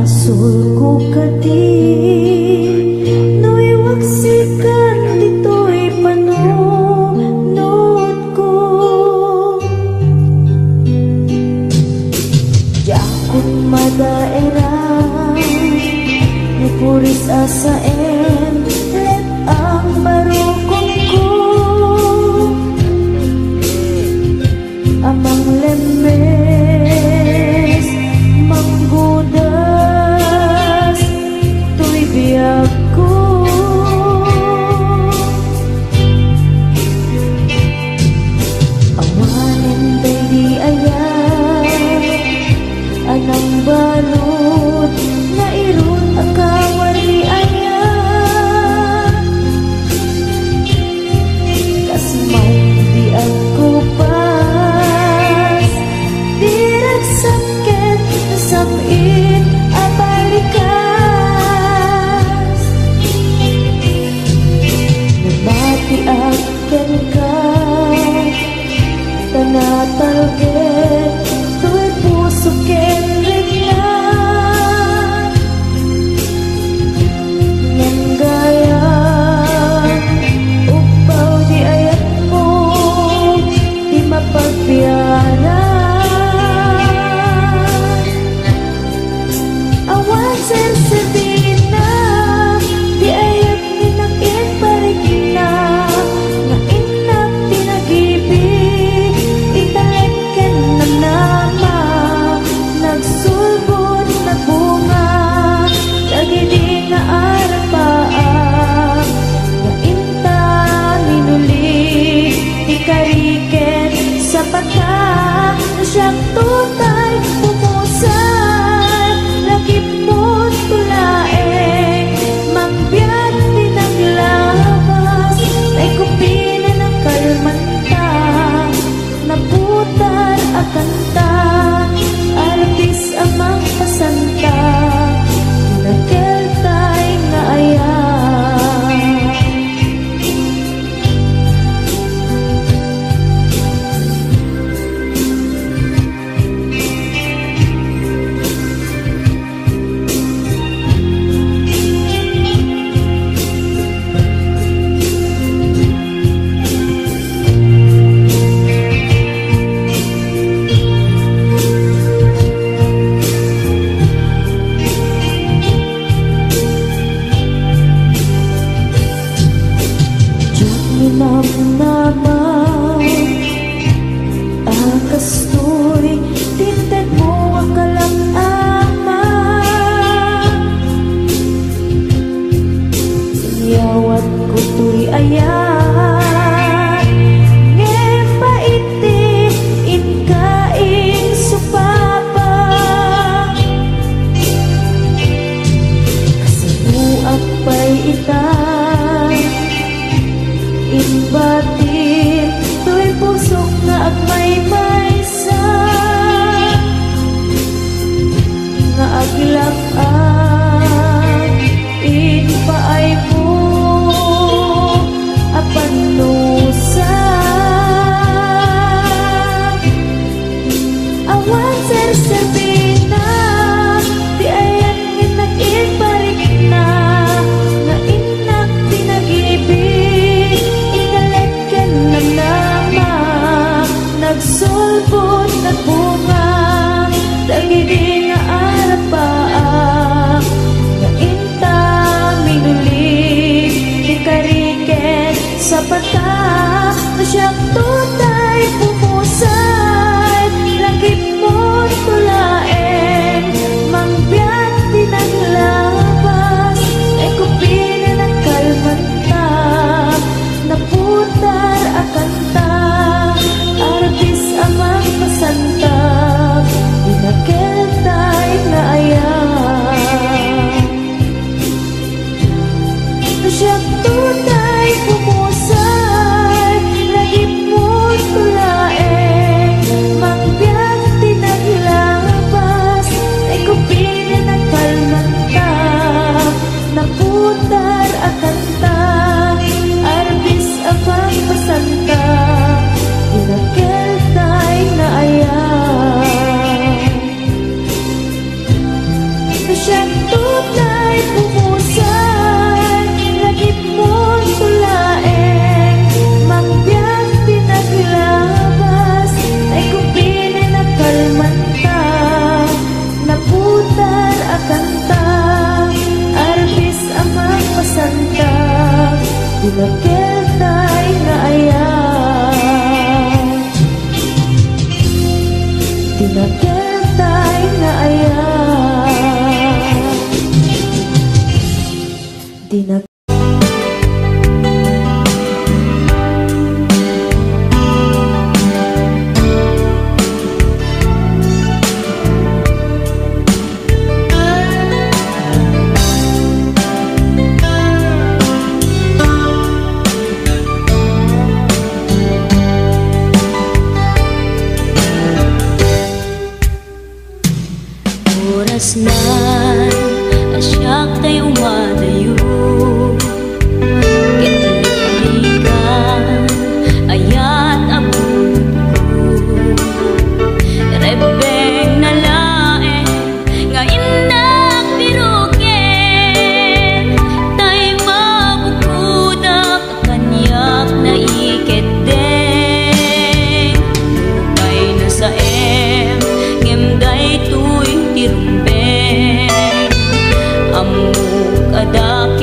Sulko kadi no'y waksikan dito'y panunod ko. Yakon madaera ni puris asaen let ang barukong ko. Amang lemes manggudas to'y biyag ko. Awanin day di ayat anang balot na irun akawar di ayat. Kasmay di ako pas dirag sakit nasamin abalikas. Nabati akin ka tanatalgit tu'y puso ken reglan. Yan gaya upaw di ayat mo di mapagbiyanan. Awan sensitin na di ayat ni nakiparik na nga inak tinagibig italeken na nama nagsulbon na bunga lagi di nga arapaan nga inta minuli ikariken sa pagka na siyang tutay pumusay lagi mo tulaeng mangbiyak tinaglamas ay kupina ng kalmanta naputar akanta alapis amang pasanta nagkeltay nga ayan. Naman akastoy tinted mo akalang ama yawat ko to'y ayan ngepa iti inkaing supapa kasibuak pa'y itan inbatin to'y pusok nga agmay-maysa nga aglakan inpaay mo apanusa. Awan sersebina di ayan nginag-iparik na nga inak tinagibig italeken na nama nagsulbon na bunga lagi di nga arapaan nga inta minuli ikariken sa pata na siyang tutay pumusay lagi mo tulaeng oras na asyak tayo umadayo. Kitlikan ayat abot ko. Rebeng na lae nga indak birukin. Tay mabukudak kanyak na iketdeng. Lupay na sa ngemday tuy tirumbeng. Amuk adak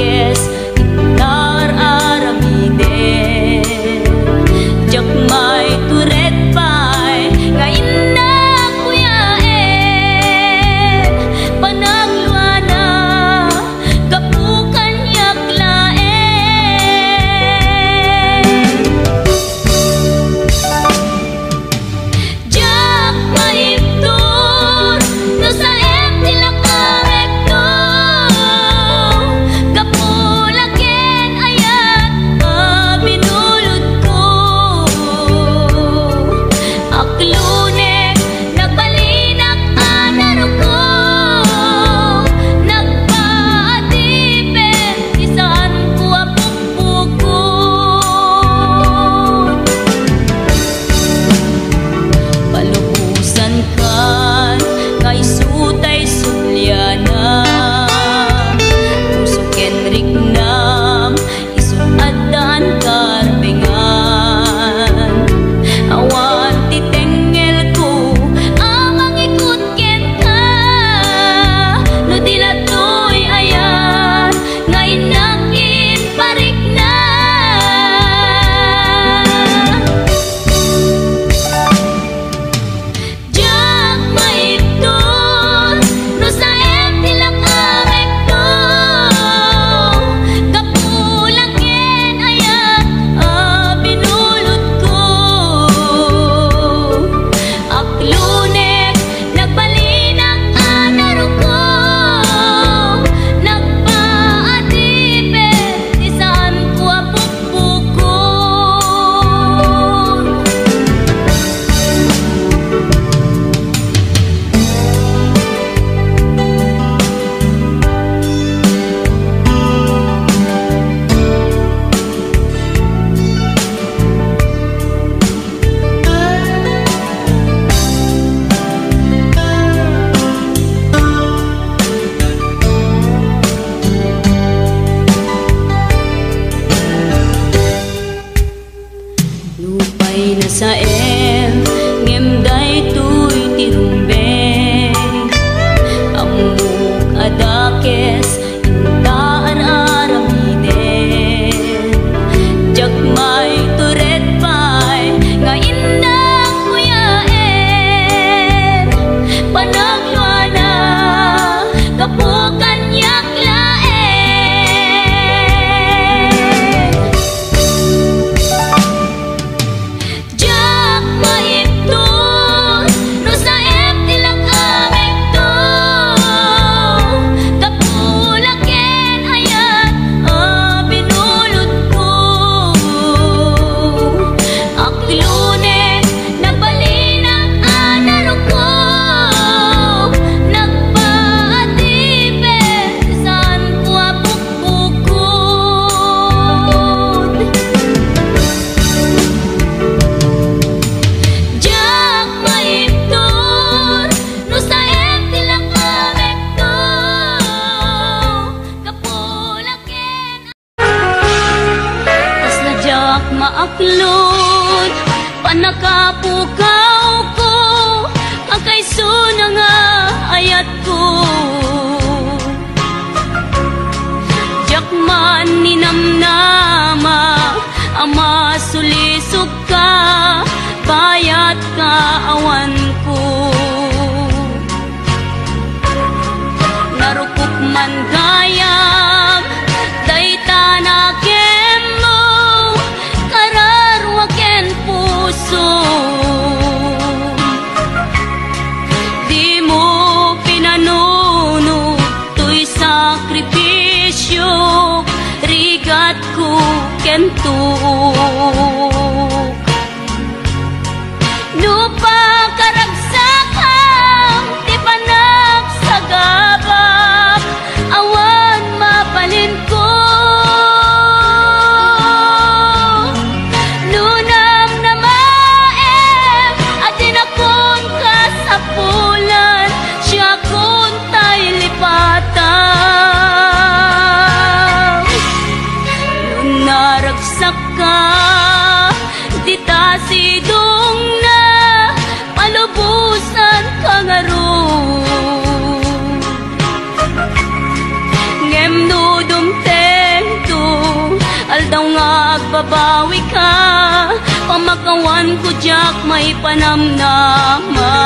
agbabawi ka, pamakawan ko jak may panamnama.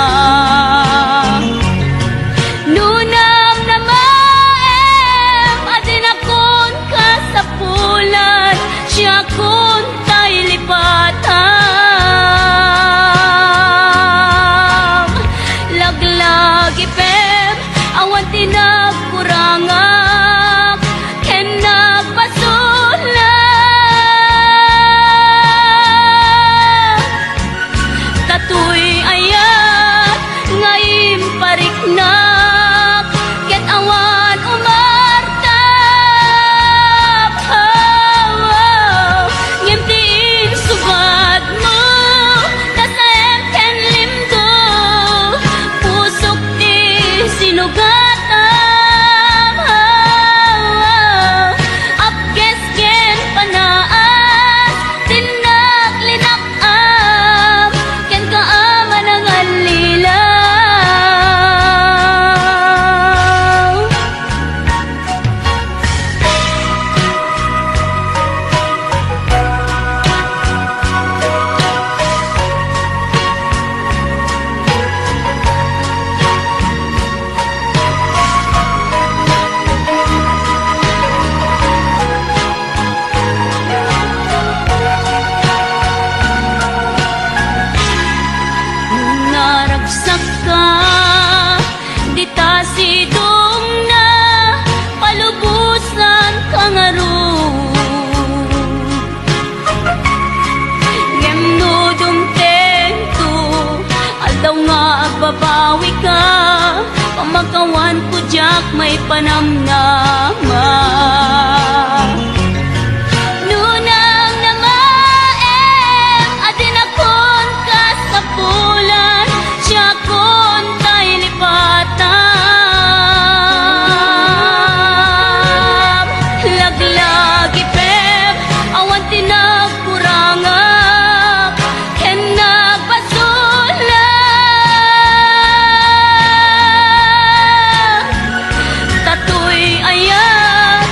Nunam na maem, adin akon ka sa pulan, siya kun tay lipatan. Laglag ipem, awan tinagkurangak, ken nagpasulat. Tatuy ayat, ngayim pariknak, ket awan umartap. Ngimtiin subat mo, tasem ken limdo, pusok di sinugatam. Apkes ken panaas, tinak linakam, ken kaaman ang alilaw. Naragsak ka, di ta sidong na, palubusan ka nga ro. Ngemnudong tento, aldaw nga agbabawi ka, pamakawan ko jak may panamnama. Nunang na maem, adin akon ka sa pulan, siya kun tay lipatan. Laglag ipem, awan tinagkurangak, ken nagpasulat. Tatuy ayat,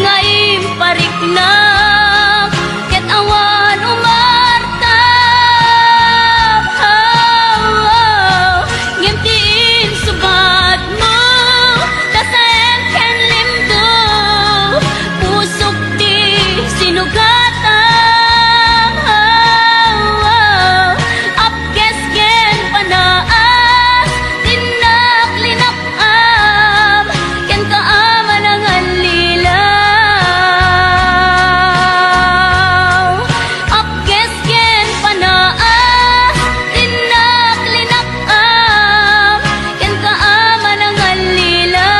ngayim pariknak, ket awan umartap. Ngimtiin subat mo, tasem ken limdo, pusok di sinugatam. Apkes ken panaas, tinak linakam, ken kaaman ang alilaw. Apkes ken panaas, tinak linakam, ken kaaman ang alilaw.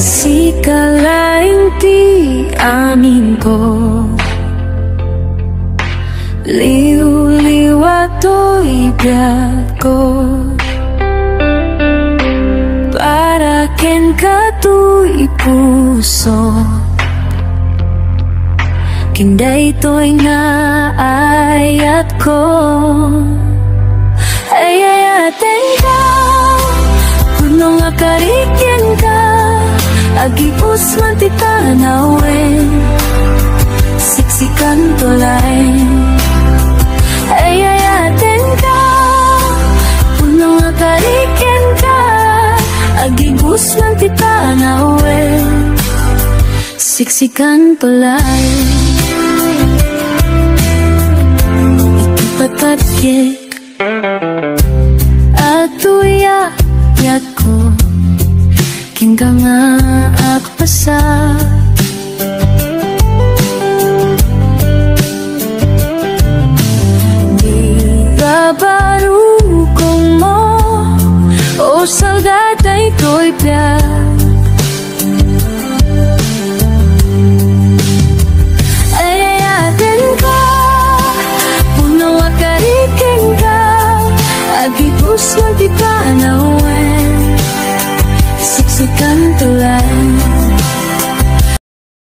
Sikalaing ti amin ko, liw-liwat to'y biyak ko, para ken kato'y puso, kinday to'y naayat ko. Ay ayaten ka, puno nga karikyan ka, agipos man ti tanawin, siksikan tulay. Ay ayaten ka, puno nga karikyan ka, agipos man ti tanawin, siksikan tulay. Iti patatyek, atuya-yak ko, hingga nga akpasa. Di kabarukong mo, o salgatay ko'y piyak. Ay ayaten ka, puno akarikin ka, agipos mo di ka nawen, siksikan tulad.